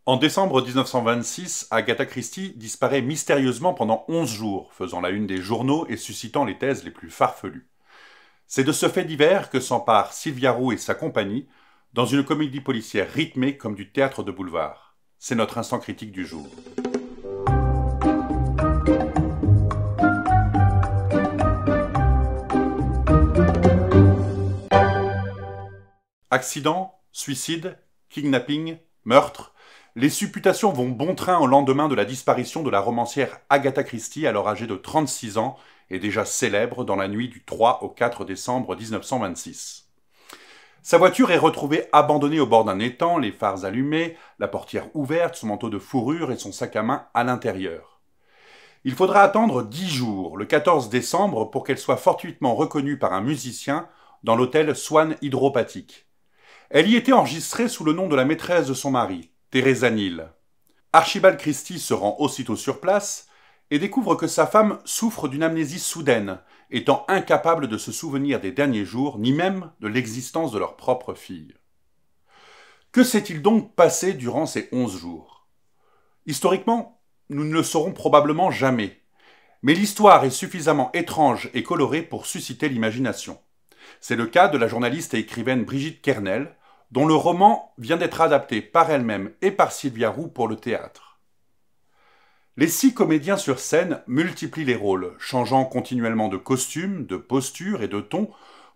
En décembre 1926, Agatha Christie disparaît mystérieusement pendant 11 jours, faisant la une des journaux et suscitant les thèses les plus farfelues. C'est de ce fait divers que s'emparent Sylvia Roux et sa compagnie dans une comédie policière rythmée comme du théâtre de boulevard. C'est notre instant critique du jour. Accident, suicide, kidnapping, meurtre, les supputations vont bon train au lendemain de la disparition de la romancière Agatha Christie, alors âgée de 36 ans et déjà célèbre dans la nuit du 3 au 4 décembre 1926. Sa voiture est retrouvée abandonnée au bord d'un étang, les phares allumés, la portière ouverte, son manteau de fourrure et son sac à main à l'intérieur. Il faudra attendre 10 jours, le 14 décembre, pour qu'elle soit fortuitement reconnue par un musicien dans l'hôtel Swan Hydropathique. Elle y était enregistrée sous le nom de la maîtresse de son mari, Teresa Neal. Archibald Christie se rend aussitôt sur place et découvre que sa femme souffre d'une amnésie soudaine, étant incapable de se souvenir des derniers jours, ni même de l'existence de leur propre fille. Que s'est-il donc passé durant ces 11 jours? Historiquement, nous ne le saurons probablement jamais, mais l'histoire est suffisamment étrange et colorée pour susciter l'imagination. C'est le cas de la journaliste et écrivaine Brigitte Kernel, dont le roman vient d'être adapté par elle-même et par Sylvia Roux pour le théâtre. Les 6 comédiens sur scène multiplient les rôles, changeant continuellement de costume, de posture et de ton,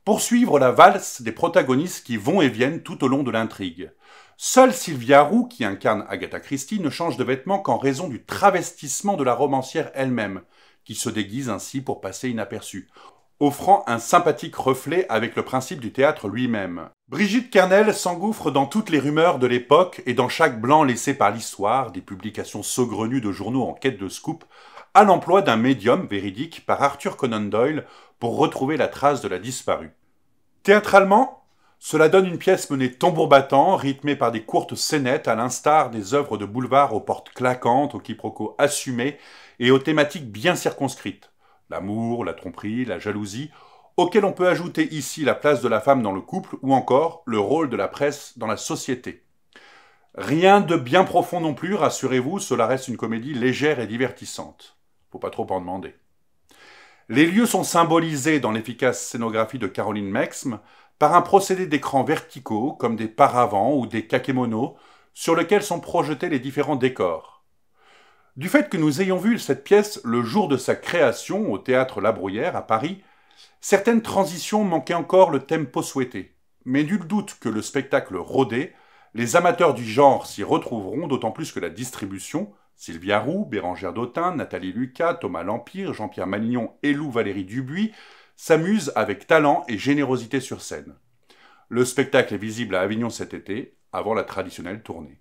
pour suivre la valse des protagonistes qui vont et viennent tout au long de l'intrigue. Seule Sylvia Roux, qui incarne Agatha Christie, ne change de vêtements qu'en raison du travestissement de la romancière elle-même, qui se déguise ainsi pour passer inaperçue, offrant un sympathique reflet avec le principe du théâtre lui-même. Brigitte Kernel s'engouffre dans toutes les rumeurs de l'époque et dans chaque blanc laissé par l'histoire, des publications saugrenues de journaux en quête de scoop, à l'emploi d'un médium véridique par Arthur Conan Doyle pour retrouver la trace de la disparue. Théâtralement, cela donne une pièce menée tambour battant, rythmée par des courtes scénettes à l'instar des œuvres de boulevard aux portes claquantes, aux quiproquos assumés et aux thématiques bien circonscrites. L'amour, la tromperie, la jalousie, auquel on peut ajouter ici la place de la femme dans le couple ou encore le rôle de la presse dans la société. Rien de bien profond non plus, rassurez-vous, cela reste une comédie légère et divertissante. Faut pas trop en demander. Les lieux sont symbolisés dans l'efficace scénographie de Caroline Mexme par un procédé d'écrans verticaux comme des paravents ou des kakémonos sur lesquels sont projetés les différents décors. Du fait que nous ayons vu cette pièce le jour de sa création au théâtre La Bruyère à Paris, certaines transitions manquaient encore le tempo souhaité. Mais nul doute que le spectacle rodé, les amateurs du genre s'y retrouveront, d'autant plus que la distribution, Sylvia Roux, Bérengère Dautun, Nathalie Lucas, Thomas Lampire, Jean-Pierre Malignon et Lou Valérie Dubuis, s'amusent avec talent et générosité sur scène. Le spectacle est visible à Avignon cet été, avant la traditionnelle tournée.